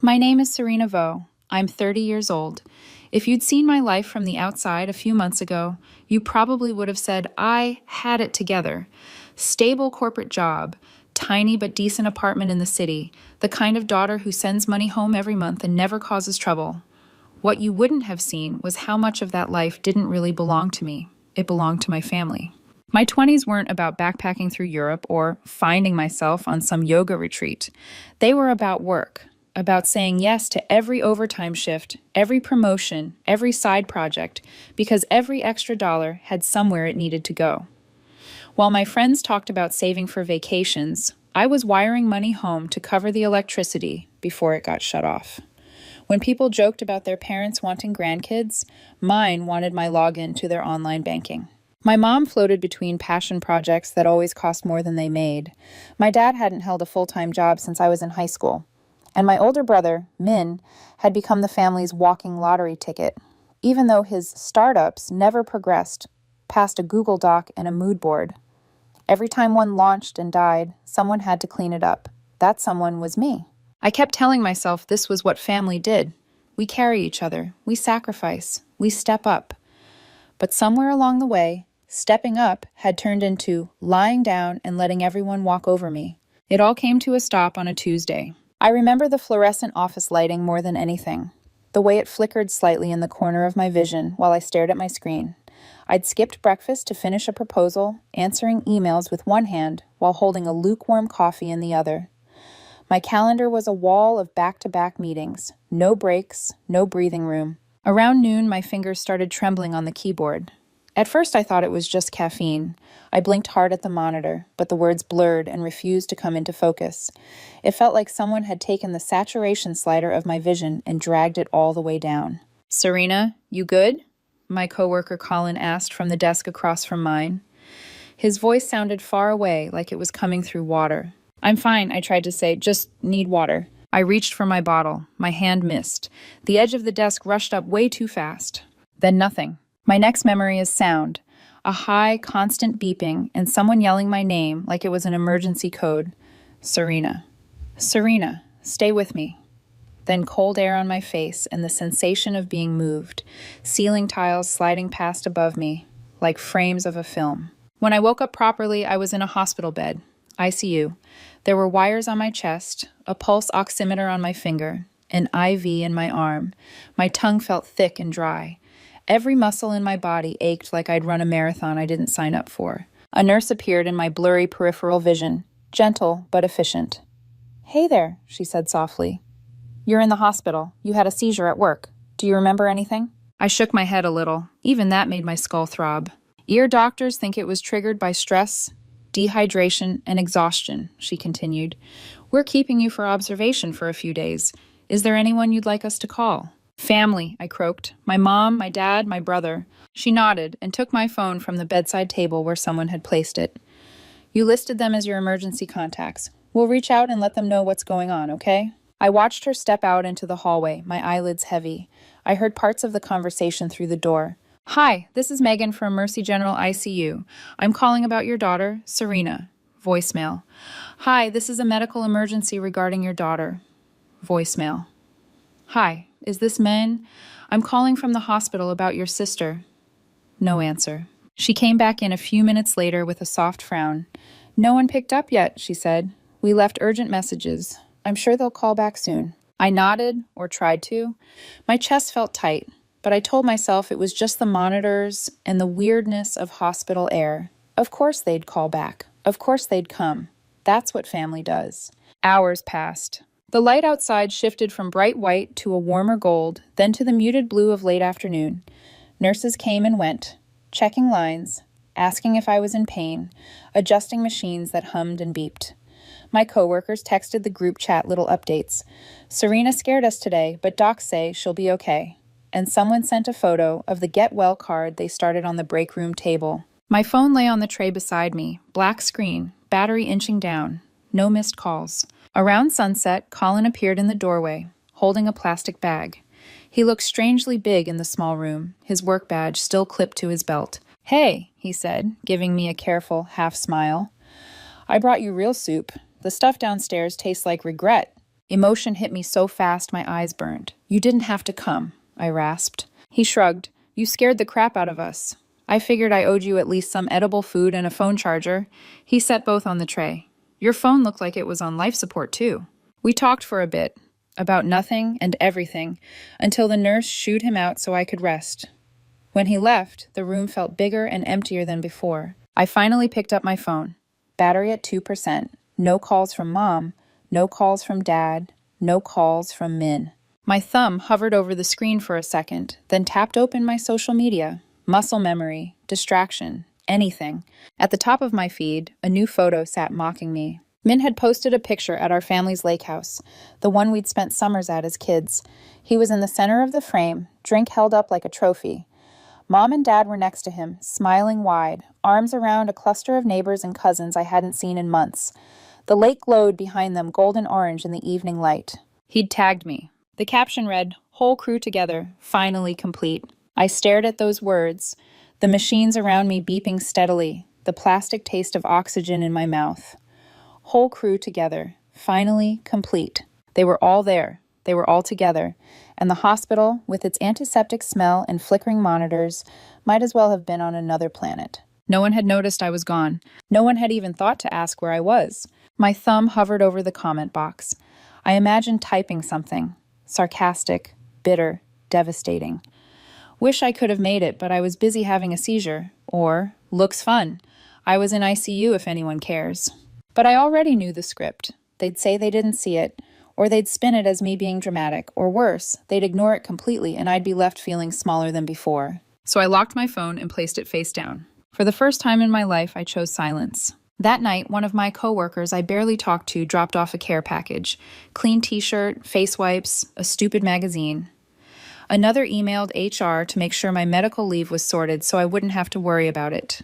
My name is Serena Vo. I'm 30 years old. If you'd seen my life from the outside a few months ago, you probably would have said I had it together. Stable corporate job, tiny but decent apartment in the city, the kind of daughter who sends money home every month and never causes trouble. What you wouldn't have seen was how much of that life didn't really belong to me. It belonged to my family. My 20s weren't about backpacking through Europe or finding myself on some yoga retreat. They were about work, about saying yes to every overtime shift, every promotion, every side project, because every extra dollar had somewhere it needed to go. While my friends talked about saving for vacations, I was wiring money home to cover the electricity before it got shut off. When people joked about their parents wanting grandkids, mine wanted my login to their online banking. My mom floated between passion projects that always cost more than they made. My dad hadn't held a full-time job since I was in high school. And my older brother, Min, had become the family's walking lottery ticket, even though his startups never progressed past a Google Doc and a mood board. Every time one launched and died, someone had to clean it up. That someone was me. I kept telling myself this was what family did. We carry each other, we sacrifice, we step up. But somewhere along the way, stepping up had turned into lying down and letting everyone walk over me. It all came to a stop on a Tuesday. I remember the fluorescent office lighting more than anything, the way it flickered slightly in the corner of my vision while I stared at my screen. I'd skipped breakfast to finish a proposal, answering emails with one hand while holding a lukewarm coffee in the other. My calendar was a wall of back-to-back meetings, no breaks, no breathing room. Around noon, my fingers started trembling on the keyboard. At first, I thought it was just caffeine. I blinked hard at the monitor, but the words blurred and refused to come into focus. It felt like someone had taken the saturation slider of my vision and dragged it all the way down. "Serena, you good?" my coworker Colin asked from the desk across from mine. His voice sounded far away, like it was coming through water. "I'm fine," I tried to say, "just need water." I reached for my bottle. My hand missed. The edge of the desk rushed up way too fast. Then nothing. My next memory is sound. A high, constant beeping, and someone yelling my name like it was an emergency code. "Serena. Serena, stay with me." Then cold air on my face and the sensation of being moved, ceiling tiles sliding past above me, like frames of a film. When I woke up properly, I was in a hospital bed, ICU. There were wires on my chest, a pulse oximeter on my finger, an IV in my arm. My tongue felt thick and dry. Every muscle in my body ached like I'd run a marathon I didn't sign up for. A nurse appeared in my blurry peripheral vision, gentle but efficient. "Hey there," she said softly. "You're in the hospital. You had a seizure at work. Do you remember anything?" I shook my head a little. Even that made my skull throb. "Ear doctors think it was triggered by stress, dehydration, and exhaustion," she continued. "We're keeping you for observation for a few days. Is there anyone you'd like us to call?" "Family," I croaked. "My mom, my dad, my brother." She nodded and took my phone from the bedside table where someone had placed it. "You listed them as your emergency contacts. We'll reach out and let them know what's going on, okay?" I watched her step out into the hallway, my eyelids heavy. I heard parts of the conversation through the door. "Hi, this is Megan from Mercy General ICU. I'm calling about your daughter, Serena." Voicemail. "Hi, this is a medical emergency regarding your daughter." Voicemail. "Hi, is this Men? I'm calling from the hospital about your sister." No answer. She came back in a few minutes later with a soft frown. "No one picked up yet," she said. "We left urgent messages. I'm sure they'll call back soon." I nodded, or tried to. My chest felt tight, but I told myself it was just the monitors and the weirdness of hospital air. Of course they'd call back. Of course they'd come. That's what family does. Hours passed. The light outside shifted from bright white to a warmer gold, then to the muted blue of late afternoon. Nurses came and went, checking lines, asking if I was in pain, adjusting machines that hummed and beeped. My coworkers texted the group chat little updates. "Serena scared us today, but docs say she'll be okay." And someone sent a photo of the get well card they started on the break room table. My phone lay on the tray beside me, black screen, battery inching down, no missed calls. Around sunset, Colin appeared in the doorway, holding a plastic bag. He looked strangely big in the small room, his work badge still clipped to his belt. "Hey," he said, giving me a careful half smile. "I brought you real soup. The stuff downstairs tastes like regret." Emotion hit me so fast my eyes burned. You didn't have to come, I rasped. He shrugged. You scared the crap out of us. I figured I owed you at least some edible food and a phone charger. He set both on the tray. Your phone looked like it was on life support, too. We talked for a bit, about nothing and everything, until the nurse shooed him out so I could rest. When he left, the room felt bigger and emptier than before. I finally picked up my phone. Battery at 2%. No calls from Mom. No calls from Dad. No calls from Min. My thumb hovered over the screen for a second, then tapped open my social media. Muscle memory, distraction, anything. At the top of my feed, a new photo sat mocking me. Min had posted a picture at our family's lake house, the one we'd spent summers at as kids. He was in the center of the frame, drink held up like a trophy. Mom and Dad were next to him, smiling wide, arms around a cluster of neighbors and cousins I hadn't seen in months. The lake glowed behind them golden orange in the evening light. He'd tagged me. The caption read, "Whole crew together, finally complete." I stared at those words, the machines around me beeping steadily, the plastic taste of oxygen in my mouth. Whole crew together, finally complete. They were all there. They were all together, and the hospital, with its antiseptic smell and flickering monitors, might as well have been on another planet. No one had noticed I was gone. No one had even thought to ask where I was. My thumb hovered over the comment box. I imagined typing something. Sarcastic, bitter, devastating. Wish I could have made it, but I was busy having a seizure. Or, looks fun. I was in ICU if anyone cares. But I already knew the script. They'd say they didn't see it, or they'd spin it as me being dramatic, or worse, they'd ignore it completely and I'd be left feeling smaller than before. So I locked my phone and placed it face down. For the first time in my life, I chose silence. That night, one of my coworkers I barely talked to dropped off a care package. Clean t-shirt, face wipes, a stupid magazine. Another emailed HR to make sure my medical leave was sorted so I wouldn't have to worry about it.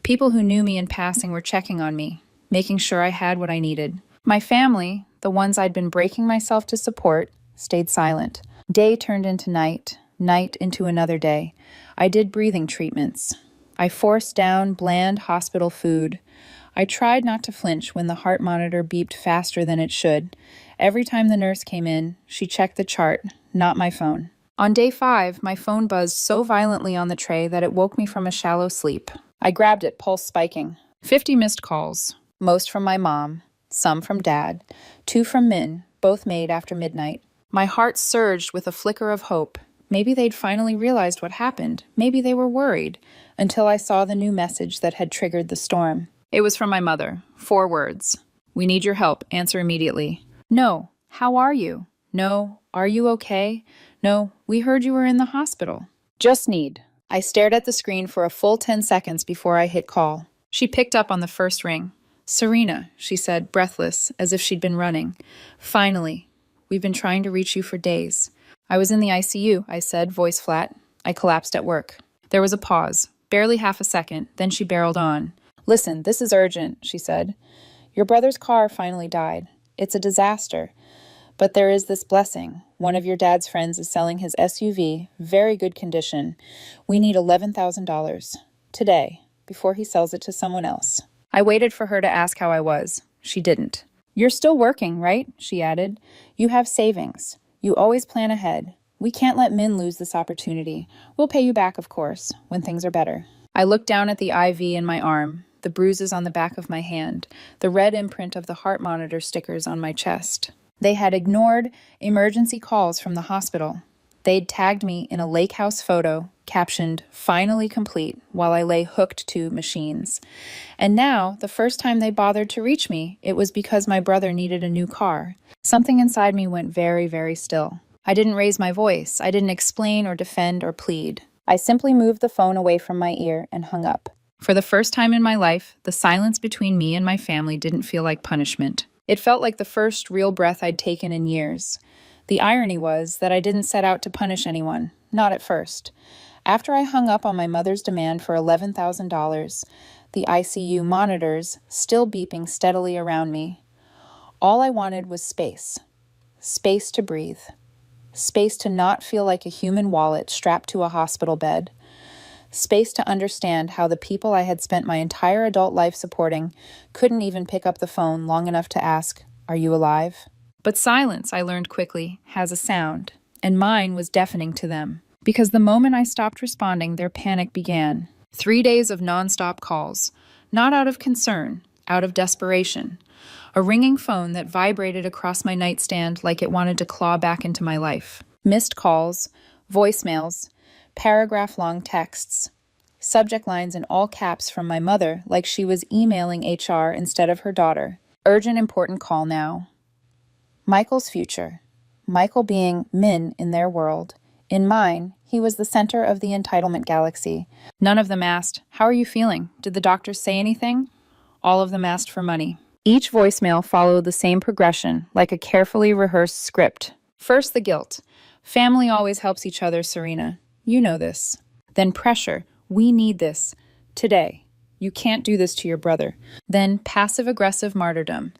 People who knew me in passing were checking on me, making sure I had what I needed. My family, the ones I'd been breaking myself to support, stayed silent. Day turned into night, night into another day. I did breathing treatments. I forced down bland hospital food. I tried not to flinch when the heart monitor beeped faster than it should. Every time the nurse came in, she checked the chart, not my phone. On day 5, my phone buzzed so violently on the tray that it woke me from a shallow sleep. I grabbed it, pulse spiking. 50 missed calls, most from my mom, some from Dad, 2 from Min, both made after midnight. My heart surged with a flicker of hope. Maybe they'd finally realized what happened. Maybe they were worried, until I saw the new message that had triggered the storm. It was from my mother. 4 words. "We need your help. Answer immediately." No. How are you? No. Are you okay? No. We heard you were in the hospital. Just need. I stared at the screen for a full 10 seconds before I hit call. She picked up on the first ring. "Serena," she said, breathless, as if she'd been running. "Finally. We've been trying to reach you for days." "I was in the ICU," I said, voice flat. I collapsed at work. There was a pause, barely half a second, then she barreled on. "Listen, this is urgent," she said. "Your brother's car finally died. It's a disaster. But there is this blessing. One of your dad's friends is selling his SUV, very good condition. We need $11,000. Today, before he sells it to someone else." I waited for her to ask how I was. She didn't. "You're still working, right?" she added. "You have savings. You always plan ahead. We can't let Min lose this opportunity. We'll pay you back, of course, when things are better." I looked down at the IV in my arm, the bruises on the back of my hand, the red imprint of the heart monitor stickers on my chest. They had ignored emergency calls from the hospital. They'd tagged me in a lake house photo, captioned, "Finally complete," while I lay hooked to machines. And now, the first time they bothered to reach me, it was because my brother needed a new car. Something inside me went very, very still. I didn't raise my voice. I didn't explain or defend or plead. I simply moved the phone away from my ear and hung up. For the first time in my life, the silence between me and my family didn't feel like punishment. It felt like the first real breath I'd taken in years. The irony was that I didn't set out to punish anyone, not at first. After I hung up on my mother's demand for $11,000, the ICU monitors still beeping steadily around me, all I wanted was space. Space to breathe. Space to not feel like a human wallet strapped to a hospital bed. Space to understand how the people I had spent my entire adult life supporting couldn't even pick up the phone long enough to ask, "Are you alive?" But silence, I learned quickly, has a sound, and mine was deafening to them. Because the moment I stopped responding, their panic began. 3 days of nonstop calls, not out of concern, out of desperation. A ringing phone that vibrated across my nightstand like it wanted to claw back into my life. Missed calls, voicemails, paragraph-long texts. Subject lines in all caps from my mother like she was emailing HR instead of her daughter. Urgent, important call now. Michael's future. Michael being Min in their world. In mine, he was the center of the entitlement galaxy. None of them asked, "How are you feeling? Did the doctors say anything?" All of them asked for money. Each voicemail followed the same progression, like a carefully rehearsed script. First, the guilt. Family always helps each other, Serena. You know this. Then pressure. We need this. Today. You can't do this to your brother. Then passive-aggressive martyrdom.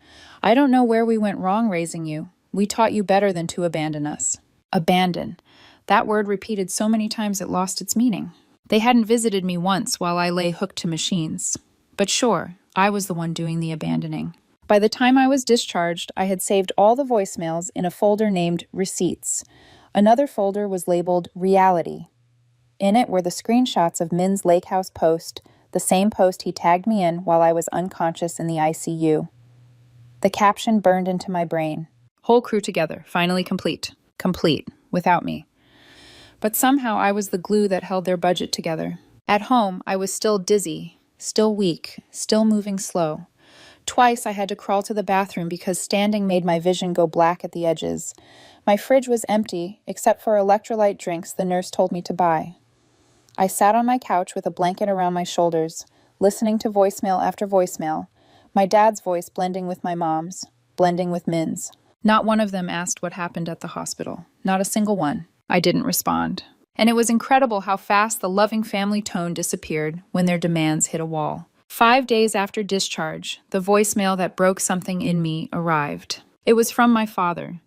I don't know where we went wrong raising you. We taught you better than to abandon us. Abandon. That word repeated so many times it lost its meaning. They hadn't visited me once while I lay hooked to machines. But sure, I was the one doing the abandoning. By the time I was discharged, I had saved all the voicemails in a folder named Receipts. Another folder was labeled Reality. In it were the screenshots of Min's lake house post, the same post he tagged me in while I was unconscious in the ICU. The caption burned into my brain. Whole crew together, finally complete. Complete, without me. But somehow I was the glue that held their budget together. At home, I was still dizzy, still weak, still moving slow. Twice I had to crawl to the bathroom because standing made my vision go black at the edges. My fridge was empty, except for electrolyte drinks the nurse told me to buy. I sat on my couch with a blanket around my shoulders, listening to voicemail after voicemail, my dad's voice blending with my mom's, blending with Min's. Not one of them asked what happened at the hospital. Not a single one. I didn't respond. And it was incredible how fast the loving family tone disappeared when their demands hit a wall. 5 days after discharge, the voicemail that broke something in me arrived. It was from my father,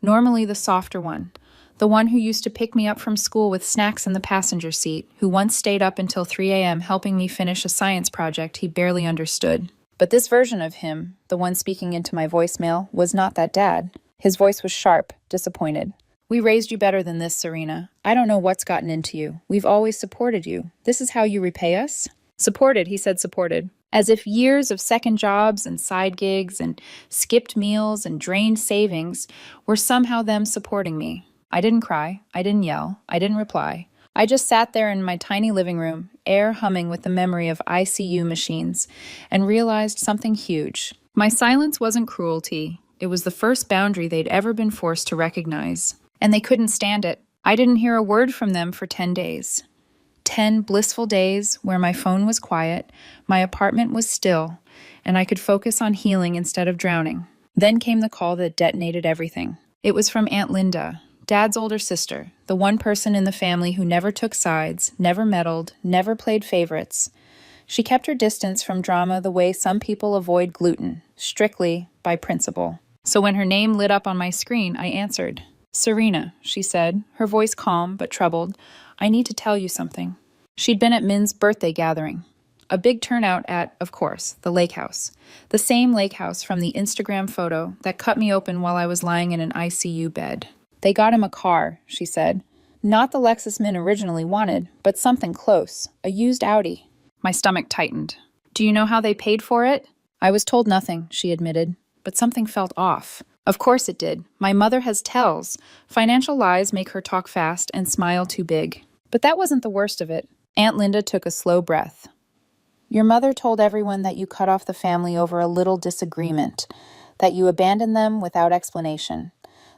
normally the softer one, the one who used to pick me up from school with snacks in the passenger seat, who once stayed up until 3 a.m. helping me finish a science project he barely understood. But this version of him, the one speaking into my voicemail, was not that dad. His voice was sharp, disappointed. "We raised you better than this, Serena. I don't know what's gotten into you. We've always supported you. This is how you repay us?" Supported, he said supported. As if years of second jobs and side gigs and skipped meals and drained savings were somehow them supporting me. I didn't cry. I didn't yell. I didn't reply. I just sat there in my tiny living room, air humming with the memory of ICU machines, and realized something huge. My silence wasn't cruelty. It was the first boundary they'd ever been forced to recognize. And they couldn't stand it. I didn't hear a word from them for 10 days. 10 blissful days where my phone was quiet, my apartment was still, and I could focus on healing instead of drowning. Then came the call that detonated everything. It was from Aunt Linda, Dad's older sister, the one person in the family who never took sides, never meddled, never played favorites. She kept her distance from drama the way some people avoid gluten, strictly by principle. So when her name lit up on my screen, I answered. "Serena," she said, her voice calm but troubled, "I need to tell you something." She'd been at Min's birthday gathering. A big turnout at, of course, the lake house. The same lake house from the Instagram photo that cut me open while I was lying in an ICU bed. "They got him a car," she said. "Not the Lexus Min originally wanted, but something close. A used Audi." My stomach tightened. "Do you know how they paid for it?" "I was told nothing," she admitted, but something felt off. Of course it did. My mother has tells. Financial lies make her talk fast and smile too big. But that wasn't the worst of it. Aunt Linda took a slow breath. "Your mother told everyone that you cut off the family over a little disagreement, that you abandoned them without explanation,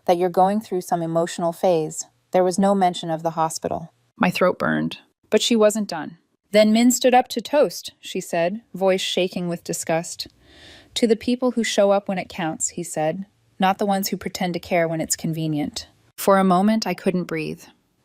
that you're going through some emotional phase. There was no mention of the hospital." My throat burned. But she wasn't done. "Then Min stood up to toast," she said, voice shaking with disgust. "To the people who show up when it counts," he said. "Not the ones who pretend to care when it's convenient." For a moment, I couldn't breathe.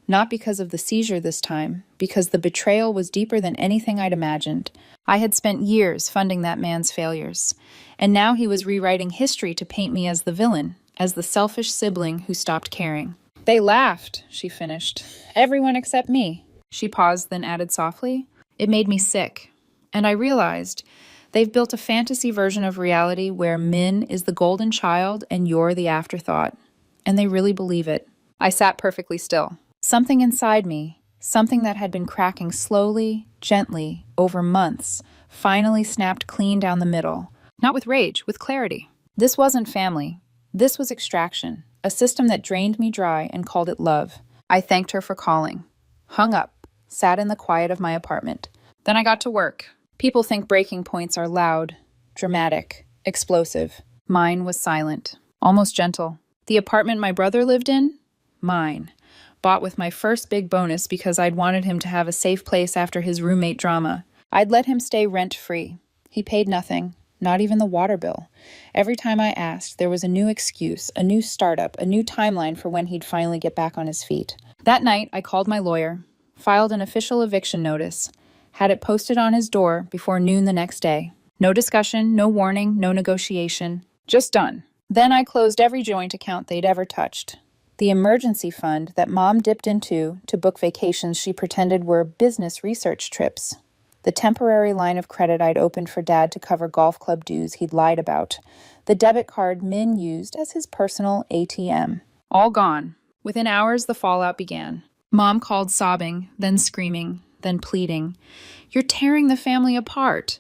Not because of the seizure this time, because the betrayal was deeper than anything I'd imagined. I had spent years funding that man's failures, and now he was rewriting history to paint me as the villain, as the selfish sibling who stopped caring. "They laughed," she finished. "Everyone except me." She paused, then added softly, "It made me sick." And I realized They've built a fantasy version of reality where Min is the golden child and you're the afterthought. And they really believe it. I sat perfectly still. Something inside me, something that had been cracking slowly, gently, over months, finally snapped clean down the middle. Not with rage, with clarity. This wasn't family. This was extraction, a system that drained me dry and called it love. I thanked her for calling. Hung up, sat in the quiet of my apartment. Then I got to work. People think breaking points are loud, dramatic, explosive. Mine was silent, almost gentle. The apartment my brother lived in? Mine. Bought with my first big bonus because I'd wanted him to have a safe place after his roommate drama. I'd let him stay rent-free. He paid nothing, not even the water bill. Every time I asked, there was a new excuse, a new startup, a new timeline for when he'd finally get back on his feet. That night, I called my lawyer, filed an official eviction notice, had it posted on his door before noon the next day. No discussion, no warning, no negotiation. Just done. Then I closed every joint account they'd ever touched. The emergency fund that Mom dipped into to book vacations she pretended were business research trips. The temporary line of credit I'd opened for Dad to cover golf club dues he'd lied about. The debit card Min used as his personal ATM. All gone. Within hours, the fallout began. Mom called sobbing, then screaming, then pleading. You're tearing the family apart.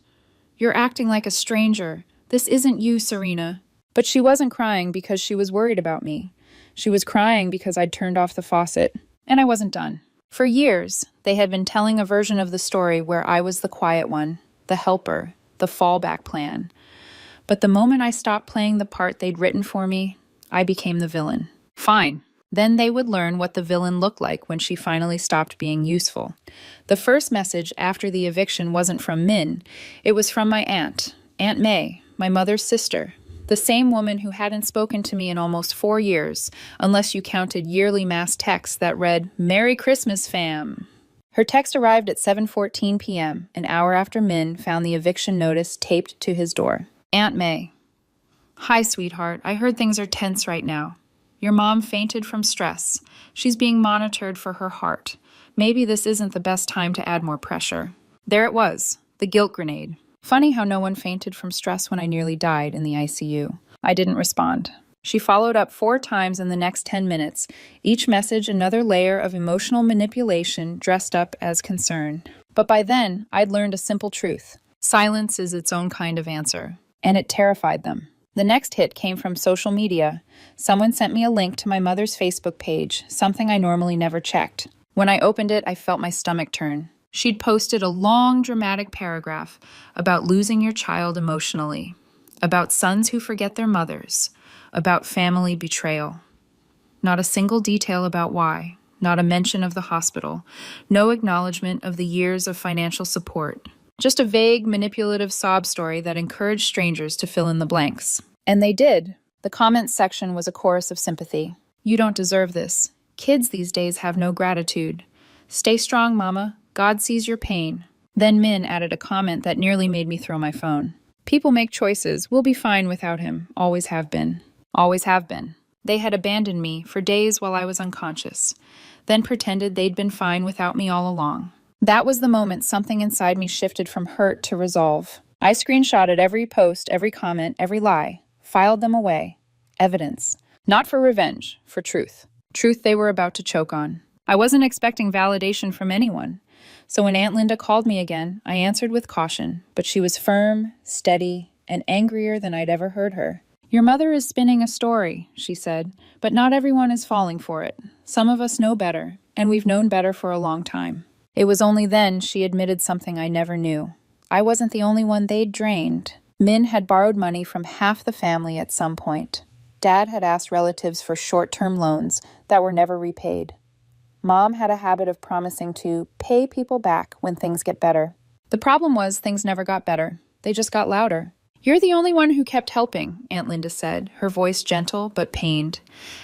You're acting like a stranger. This isn't you, Serena. But she wasn't crying because she was worried about me. She was crying because I'd turned off the faucet. And I wasn't done. For years, they had been telling a version of the story where I was the quiet one, the helper, the fallback plan. But the moment I stopped playing the part they'd written for me, I became the villain. Fine. Then they would learn what the villain looked like when she finally stopped being useful. The first message after the eviction wasn't from Min. It was from my aunt, Aunt May, my mother's sister, the same woman who hadn't spoken to me in almost 4 years, unless you counted yearly mass texts that read, Merry Christmas, fam. Her text arrived at 7:14 p.m., an hour after Min found the eviction notice taped to his door. Aunt May. Hi, sweetheart. I heard things are tense right now. Your mom fainted from stress. She's being monitored for her heart. Maybe this isn't the best time to add more pressure. There it was, the guilt grenade. Funny how no one fainted from stress when I nearly died in the ICU. I didn't respond. She followed up 4 times in the next 10 minutes, each message another layer of emotional manipulation dressed up as concern. But by then, I'd learned a simple truth. Silence is its own kind of answer. And it terrified them. The next hit came from social media. Someone sent me a link to my mother's Facebook page, something I normally never checked. When I opened it, I felt my stomach turn. She'd posted a long, dramatic paragraph about losing your child emotionally, about sons who forget their mothers, about family betrayal. Not a single detail about why, not a mention of the hospital, no acknowledgement of the years of financial support. Just a vague, manipulative sob story that encouraged strangers to fill in the blanks. And they did. The comments section was a chorus of sympathy. You don't deserve this. Kids these days have no gratitude. Stay strong, Mama. God sees your pain. Then Min added a comment that nearly made me throw my phone. People make choices. We'll be fine without him. Always have been. Always have been. They had abandoned me for days while I was unconscious, then pretended they'd been fine without me all along. That was the moment something inside me shifted from hurt to resolve. I screenshotted every post, every comment, every lie, filed them away. Evidence. Not for revenge, for truth. Truth they were about to choke on. I wasn't expecting validation from anyone. So when Aunt Linda called me again, I answered with caution, but she was firm, steady, and angrier than I'd ever heard her. Your mother is spinning a story, she said, but not everyone is falling for it. Some of us know better, and we've known better for a long time. It was only then she admitted something I never knew. I wasn't the only one they'd drained. Min had borrowed money from half the family at some point. Dad had asked relatives for short-term loans that were never repaid. Mom had a habit of promising to pay people back when things get better. The problem was things never got better. They just got louder. You're the only one who kept helping, Aunt Linda said, her voice gentle but pained.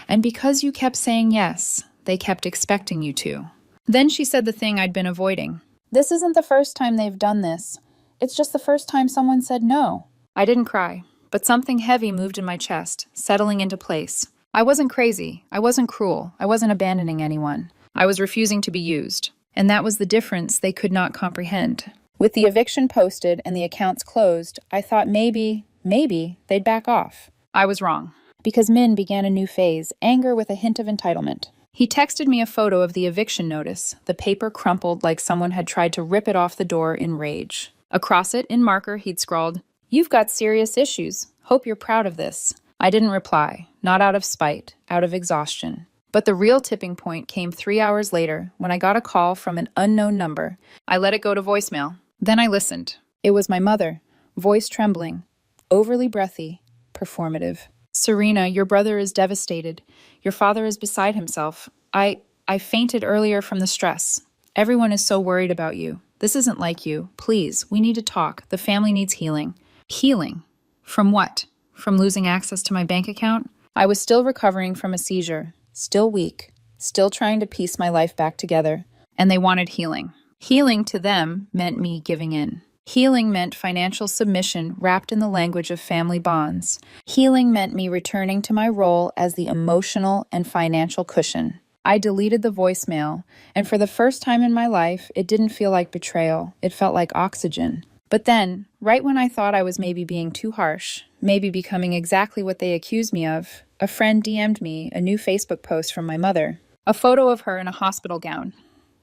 And because you kept saying yes, they kept expecting you to. Then she said the thing I'd been avoiding. This isn't the first time they've done this. It's just the first time someone said no. I didn't cry, but something heavy moved in my chest, settling into place. I wasn't crazy. I wasn't cruel. I wasn't abandoning anyone. I was refusing to be used. And that was the difference they could not comprehend. With the eviction posted and the accounts closed, I thought maybe they'd back off. I was wrong, because Min began a new phase, anger with a hint of entitlement. He texted me a photo of the eviction notice, the paper crumpled like someone had tried to rip it off the door in rage. Across it, in marker, he'd scrawled, "You've got serious issues. Hope you're proud of this." I didn't reply, not out of spite, out of exhaustion. But the real tipping point came 3 hours later when I got a call from an unknown number. I let it go to voicemail. Then I listened. It was my mother, voice trembling, overly breathy, performative. "Serena, your brother is devastated. Your father is beside himself. I fainted earlier from the stress. Everyone is so worried about you. This isn't like you. Please, we need to talk. The family needs healing." Healing? From what? From losing access to my bank account? I was still recovering from a seizure, still weak, still trying to piece my life back together. And they wanted healing. Healing to them meant me giving in. Healing meant financial submission wrapped in the language of family bonds. Healing meant me returning to my role as the emotional and financial cushion. I deleted the voicemail, and for the first time in my life, it didn't feel like betrayal. It felt like oxygen. But then, right when I thought I was maybe being too harsh, maybe becoming exactly what they accused me of, a friend DM'd me a new Facebook post from my mother. A photo of her in a hospital gown.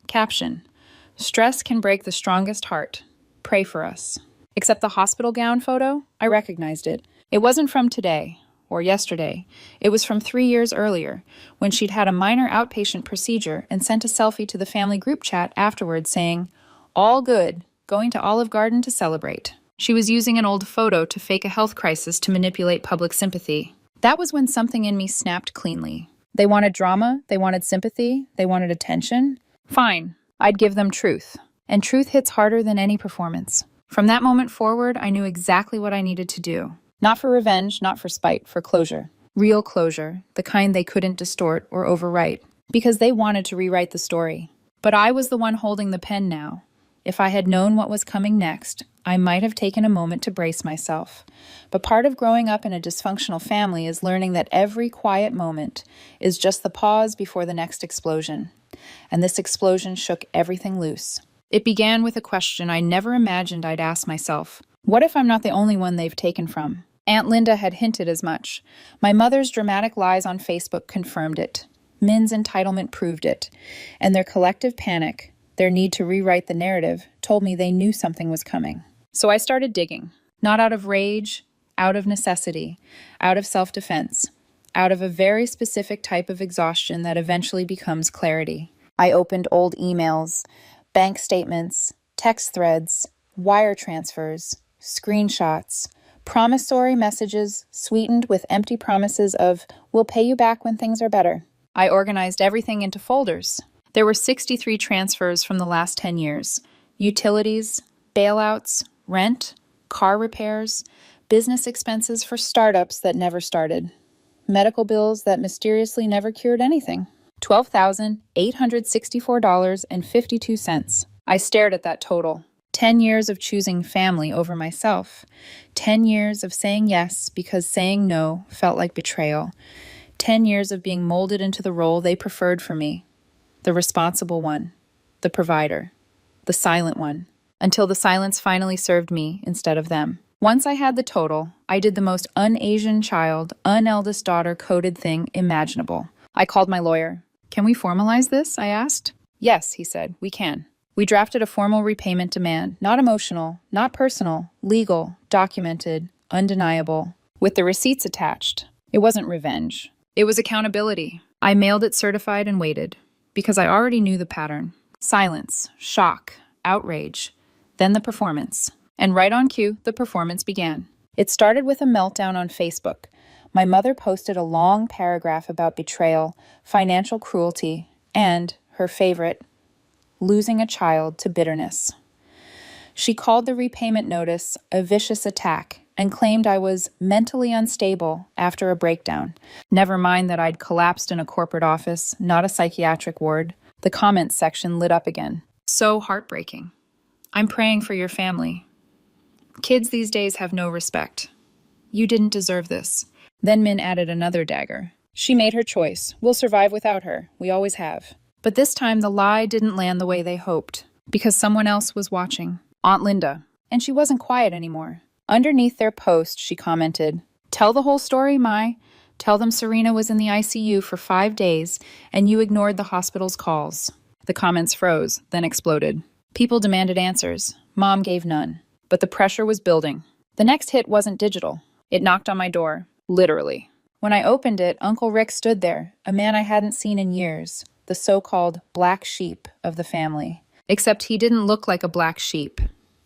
Caption: "Stress can break the strongest heart. Pray for us." Except the hospital gown photo, I recognized it. It wasn't from today or yesterday. It was from 3 years earlier, when she'd had a minor outpatient procedure and sent a selfie to the family group chat afterwards saying, "All good, going to Olive Garden to celebrate." She was using an old photo to fake a health crisis to manipulate public sympathy. That was when something in me snapped cleanly. They wanted drama, they wanted sympathy, they wanted attention. Fine, I'd give them truth. And truth hits harder than any performance. From that moment forward, I knew exactly what I needed to do. Not for revenge, not for spite, for closure. Real closure, the kind they couldn't distort or overwrite. Because they wanted to rewrite the story. But I was the one holding the pen now. If I had known what was coming next, I might have taken a moment to brace myself. But part of growing up in a dysfunctional family is learning that every quiet moment is just the pause before the next explosion. And this explosion shook everything loose. It began with a question I never imagined I'd ask myself. What if I'm not the only one they've taken from? Aunt Linda had hinted as much. My mother's dramatic lies on Facebook confirmed it. Min's entitlement proved it. And their collective panic, their need to rewrite the narrative, told me they knew something was coming. So I started digging. Not out of rage, out of necessity, out of self-defense, out of a very specific type of exhaustion that eventually becomes clarity. I opened old emails, bank statements, text threads, wire transfers, screenshots, promissory messages sweetened with empty promises of, "We'll pay you back when things are better." I organized everything into folders. There were 63 transfers from the last 10 years. Utilities, bailouts, rent, car repairs, business expenses for startups that never started, medical bills that mysteriously never cured anything. $12,864.52. I stared at that total. 10 years of choosing family over myself. 10 years of saying yes because saying no felt like betrayal. 10 years of being molded into the role they preferred for me. The responsible one. The provider. The silent one. Until the silence finally served me instead of them. Once I had the total, I did the most un-Asian child, un-eldest daughter coded thing imaginable. I called my lawyer. "Can we formalize this?" I asked. "Yes," he said, "we can." We drafted a formal repayment demand, not emotional, not personal, legal, documented, undeniable, with the receipts attached. It wasn't revenge. It was accountability. I mailed it certified and waited, because I already knew the pattern. Silence, shock, outrage, then the performance. And right on cue, the performance began. It started with a meltdown on Facebook. My mother posted a long paragraph about betrayal, financial cruelty, and, her favorite, losing a child to bitterness. She called the repayment notice a vicious attack and claimed I was mentally unstable after a breakdown. Never mind that I'd collapsed in a corporate office, not a psychiatric ward. The comments section lit up again. So heartbreaking. I'm praying for your family. Kids these days have no respect. You didn't deserve this. Then Min added another dagger. She made her choice. We'll survive without her. We always have. But this time the lie didn't land the way they hoped, because someone else was watching. Aunt Linda. And she wasn't quiet anymore. Underneath their post, she commented, "Tell the whole story, Mai. Tell them Serena was in the ICU for 5 days and you ignored the hospital's calls." The comments froze, then exploded. People demanded answers. Mom gave none. But the pressure was building. The next hit wasn't digital. It knocked on my door, literally. When I opened it, Uncle Rick stood there, a man I hadn't seen in years, the so-called black sheep of the family. Except he didn't look like a black sheep.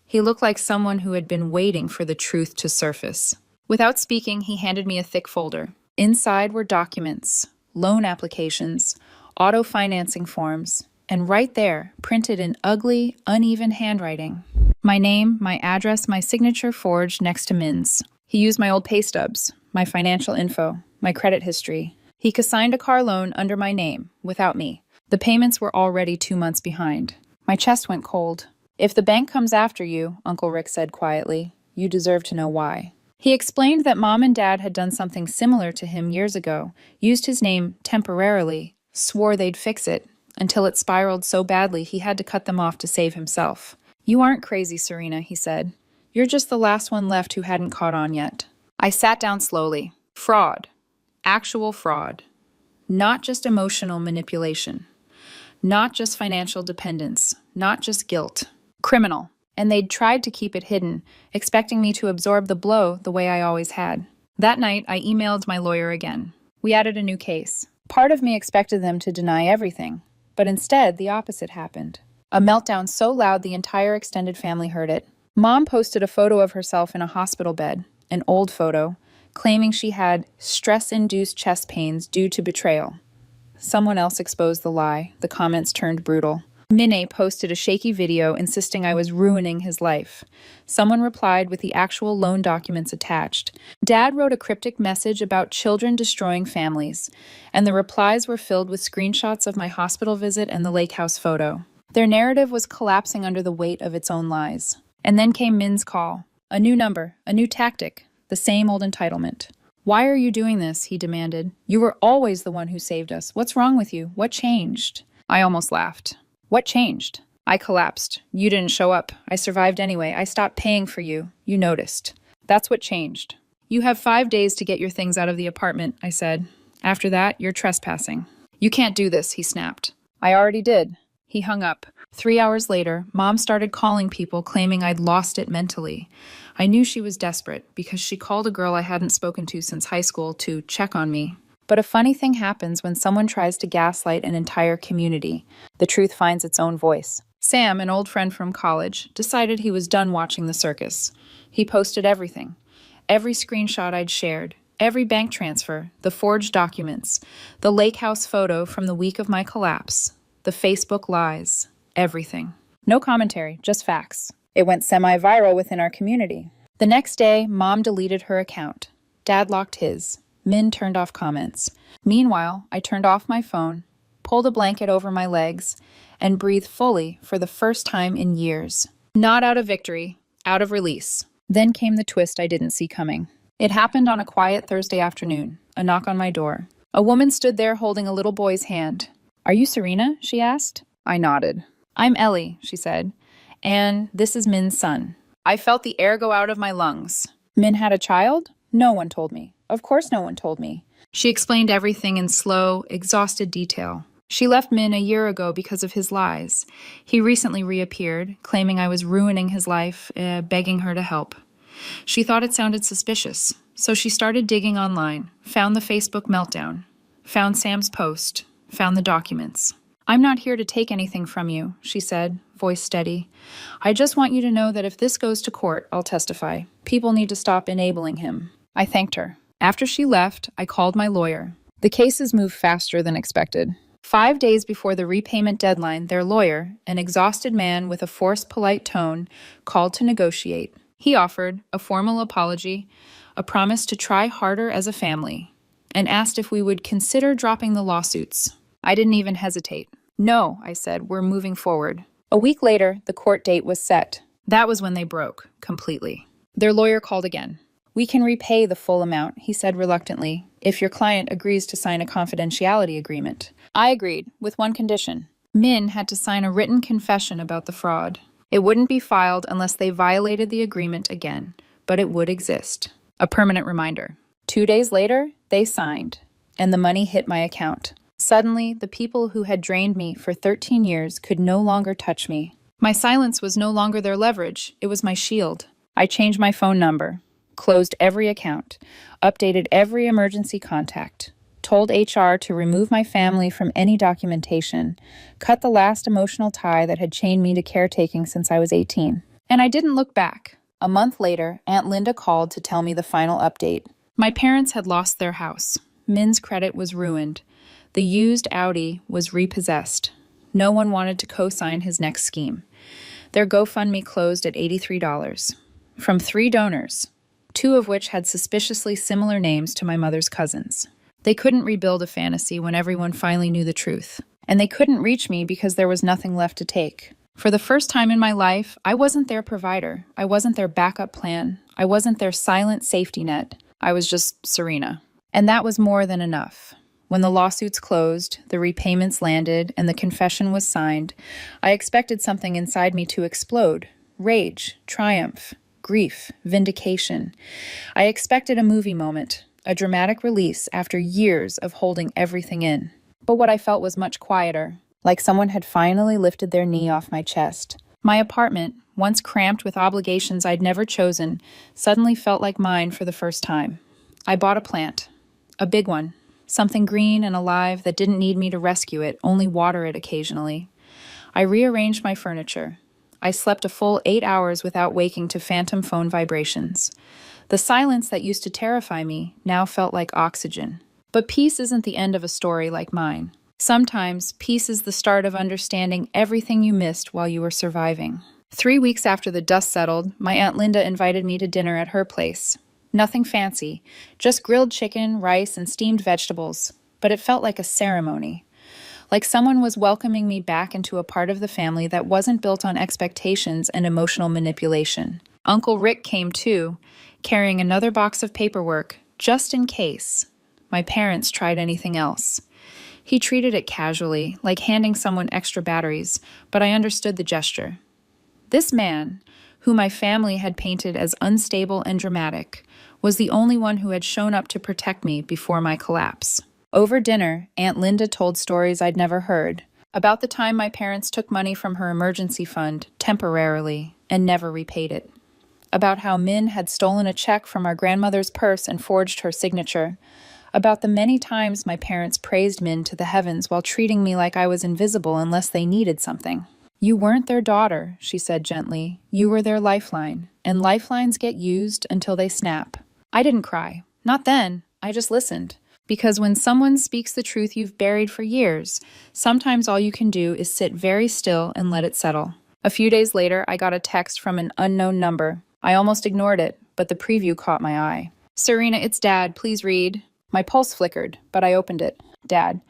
He looked like someone who had been waiting for the truth to surface. Without speaking, he handed me a thick folder. Inside were documents, loan applications, auto financing forms, and right there, printed in ugly, uneven handwriting, my name, my address, my signature forged next to Min's. He used my old pay stubs, my financial info, my credit history. He co-signed a car loan under my name, without me. The payments were already 2 months behind. My chest went cold. "If the bank comes after you," Uncle Rick said quietly, "you deserve to know why." He explained that Mom and Dad had done something similar to him years ago, used his name temporarily, swore they'd fix it, until it spiraled so badly he had to cut them off to save himself. "You aren't crazy, Serena," he said. "You're just the last one left who hadn't caught on yet." I sat down slowly. Fraud. Actual fraud. Not just emotional manipulation. Not just financial dependence. Not just guilt. Criminal. And they'd tried to keep it hidden, expecting me to absorb the blow the way I always had. That night, I emailed my lawyer again. We added a new case. Part of me expected them to deny everything, but instead, the opposite happened. A meltdown so loud the entire extended family heard it. Mom posted a photo of herself in a hospital bed, an old photo, claiming she had stress-induced chest pains due to betrayal. Someone else exposed the lie. The comments turned brutal. Minnie posted a shaky video insisting I was ruining his life. Someone replied with the actual loan documents attached. Dad wrote a cryptic message about children destroying families, and the replies were filled with screenshots of my hospital visit and the lake house photo. Their narrative was collapsing under the weight of its own lies. And then came Min's call. A new number, a new tactic, the same old entitlement. "Why are you doing this?" he demanded. "You were always the one who saved us. What's wrong with you? What changed?" I almost laughed. What changed? I collapsed. You didn't show up. I survived anyway. I stopped paying for you. You noticed. That's what changed. "You have 5 days to get your things out of the apartment," I said. "After that, you're trespassing." "You can't do this," he snapped. "I already did." He hung up. 3 hours later, Mom started calling people claiming I'd lost it mentally. I knew she was desperate because she called a girl I hadn't spoken to since high school to check on me. But a funny thing happens when someone tries to gaslight an entire community. The truth finds its own voice. Sam, an old friend from college, decided he was done watching the circus. He posted everything. Every screenshot I'd shared, every bank transfer, the forged documents, the lake house photo from the week of my collapse, the Facebook lies, everything. No commentary, just facts. It went semi-viral within our community. The next day, Mom deleted her account. Dad locked his. Min turned off comments. Meanwhile, I turned off my phone, pulled a blanket over my legs, and breathed fully for the first time in years. Not out of victory, out of release. Then came the twist I didn't see coming. It happened on a quiet Thursday afternoon, a knock on my door. A woman stood there holding a little boy's hand. "Are you Serena?" she asked. I nodded. "I'm Ellie," she said, "and this is Min's son." I felt the air go out of my lungs. Min had a child? No one told me. Of course no one told me. She explained everything in slow, exhausted detail. She left Min a year ago because of his lies. He recently reappeared, claiming I was ruining his life, begging her to help. She thought it sounded suspicious, so she started digging online, found the Facebook meltdown, found Sam's post, found the documents. "I'm not here to take anything from you," she said, voice steady. "I just want you to know that if this goes to court, I'll testify. People need to stop enabling him." I thanked her. After she left, I called my lawyer. The cases moved faster than expected. 5 days before the repayment deadline, their lawyer, an exhausted man with a forced, polite tone, called to negotiate. He offered a formal apology, a promise to try harder as a family, and asked if we would consider dropping the lawsuits. I didn't even hesitate. "No," I said, "we're moving forward." A week later, the court date was set. That was when they broke, completely. Their lawyer called again. "We can repay the full amount," he said reluctantly, "if your client agrees to sign a confidentiality agreement." I agreed, with one condition. Min had to sign a written confession about the fraud. It wouldn't be filed unless they violated the agreement again, but it would exist. A permanent reminder. 2 days later, they signed, and the money hit my account. Suddenly, the people who had drained me for 13 years could no longer touch me. My silence was no longer their leverage, it was my shield. I changed my phone number, closed every account, updated every emergency contact, told HR to remove my family from any documentation, cut the last emotional tie that had chained me to caretaking since I was 18. And I didn't look back. A month later, Aunt Linda called to tell me the final update. My parents had lost their house. Min's credit was ruined. The used Audi was repossessed. No one wanted to co-sign his next scheme. Their GoFundMe closed at $83. From 3 donors, 2 of which had suspiciously similar names to my mother's cousins. They couldn't rebuild a fantasy when everyone finally knew the truth. And they couldn't reach me because there was nothing left to take. For the first time in my life, I wasn't their provider. I wasn't their backup plan. I wasn't their silent safety net. I was just Serena. And that was more than enough. When the lawsuits closed, the repayments landed, and the confession was signed, I expected something inside me to explode. Rage, triumph, grief, vindication. I expected a movie moment, a dramatic release after years of holding everything in. But what I felt was much quieter, like someone had finally lifted their knee off my chest. My apartment, once cramped with obligations I'd never chosen, suddenly felt like mine for the first time. I bought a plant, a big one. Something green and alive that didn't need me to rescue it, only water it occasionally. I rearranged my furniture. I slept a full 8 hours without waking to phantom phone vibrations. The silence that used to terrify me now felt like oxygen. But peace isn't the end of a story like mine. Sometimes, peace is the start of understanding everything you missed while you were surviving. 3 weeks after the dust settled, my Aunt Linda invited me to dinner at her place. Nothing fancy, just grilled chicken, rice, and steamed vegetables, but it felt like a ceremony. Like someone was welcoming me back into a part of the family that wasn't built on expectations and emotional manipulation. Uncle Rick came too, carrying another box of paperwork, just in case my parents tried anything else. He treated it casually, like handing someone extra batteries, but I understood the gesture. This man, who my family had painted as unstable and dramatic, was the only one who had shown up to protect me before my collapse. Over dinner, Aunt Linda told stories I'd never heard, about the time my parents took money from her emergency fund, temporarily, and never repaid it. About how Min had stolen a check from our grandmother's purse and forged her signature. About the many times my parents praised Min to the heavens while treating me like I was invisible unless they needed something. You weren't their daughter, she said gently. You were their lifeline, and lifelines get used until they snap. I didn't cry. Not then. I just listened. Because when someone speaks the truth you've buried for years, sometimes all you can do is sit very still and let it settle. A few days later, I got a text from an unknown number. I almost ignored it, but the preview caught my eye. Serena, it's Dad. Please read. My pulse flickered, but I opened it. Dad,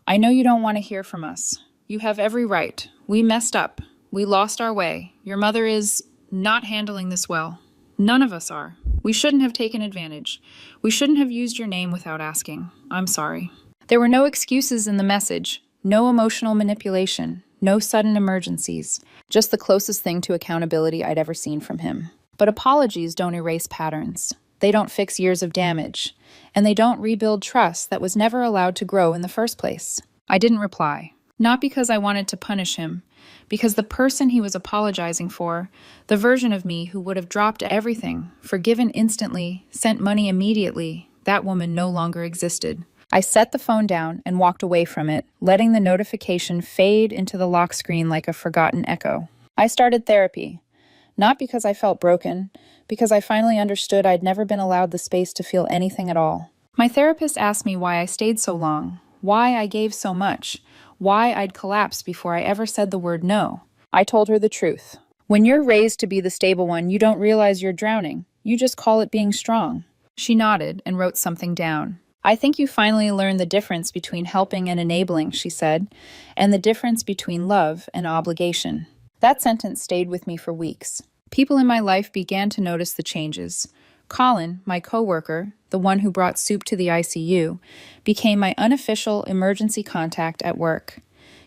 I know you don't want to hear from us. You have every right. We messed up. We lost our way. Your mother is not handling this well. None of us are. We shouldn't have taken advantage. We shouldn't have used your name without asking. I'm sorry. There were no excuses in the message, no emotional manipulation, no sudden emergencies, just the closest thing to accountability I'd ever seen from him. But apologies don't erase patterns. They don't fix years of damage, and they don't rebuild trust that was never allowed to grow in the first place. I didn't reply. Not because I wanted to punish him, because the person he was apologizing for, the version of me who would have dropped everything, forgiven instantly, sent money immediately, that woman no longer existed. I set the phone down and walked away from it, letting the notification fade into the lock screen like a forgotten echo. I started therapy, not because I felt broken, because I finally understood I'd never been allowed the space to feel anything at all. My therapist asked me why I stayed so long, why I gave so much, why I'd collapsed before I ever said the word no. I told her the truth. When you're raised to be the stable one, you don't realize you're drowning. You just call it being strong. She nodded and wrote something down. I think you finally learned the difference between helping and enabling, she said, and the difference between love and obligation. That sentence stayed with me for weeks. People in my life began to notice the changes. Colin, my coworker, the one who brought soup to the ICU, became my unofficial emergency contact at work.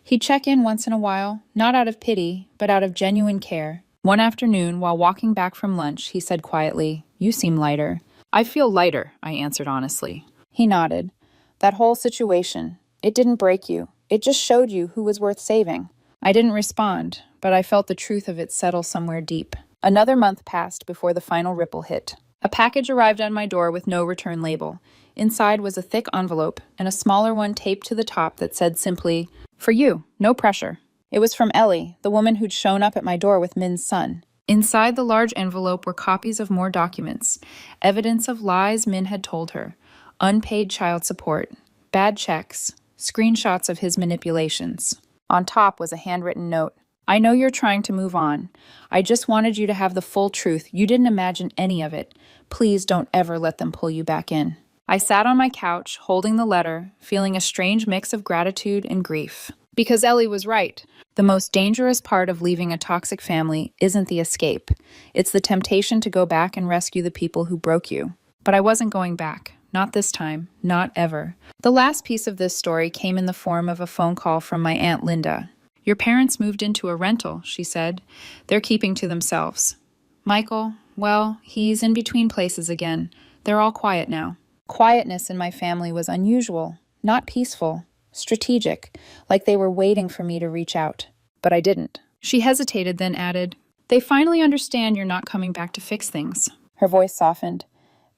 He'd check in once in a while, not out of pity, but out of genuine care. One afternoon, while walking back from lunch, he said quietly, "You seem lighter." "I feel lighter," I answered honestly. He nodded. "That whole situation, it didn't break you. It just showed you who was worth saving." I didn't respond, but I felt the truth of it settle somewhere deep. Another month passed before the final ripple hit. A package arrived on my door with no return label. Inside was a thick envelope and a smaller one taped to the top that said simply, "For you, no pressure." It was from Ellie, the woman who'd shown up at my door with Min's son. Inside the large envelope were copies of more documents, evidence of lies Min had told her, unpaid child support, bad checks, screenshots of his manipulations. On top was a handwritten note. "I know you're trying to move on. I just wanted you to have the full truth. You didn't imagine any of it. Please don't ever let them pull you back in." I sat on my couch, holding the letter, feeling a strange mix of gratitude and grief. Because Ellie was right. The most dangerous part of leaving a toxic family isn't the escape. It's the temptation to go back and rescue the people who broke you. But I wasn't going back. Not this time. Not ever. The last piece of this story came in the form of a phone call from my Aunt Linda. "Your parents moved into a rental," she said. "They're keeping to themselves. Michael, well, he's in between places again. They're all quiet now." Quietness in my family was unusual, not peaceful, strategic, like they were waiting for me to reach out. But I didn't. She hesitated, then added, "They finally understand you're not coming back to fix things." Her voice softened.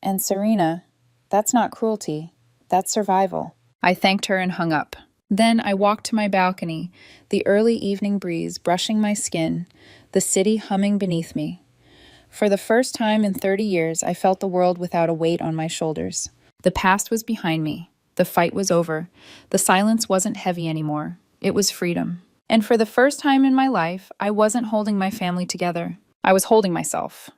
"And Serena, that's not cruelty. That's survival." I thanked her and hung up. Then I walked to my balcony, the early evening breeze brushing my skin, the city humming beneath me. For the first time in 30 years, I felt the world without a weight on my shoulders. The past was behind me. The fight was over. The silence wasn't heavy anymore. It was freedom. And for the first time in my life, I wasn't holding my family together. I was holding myself.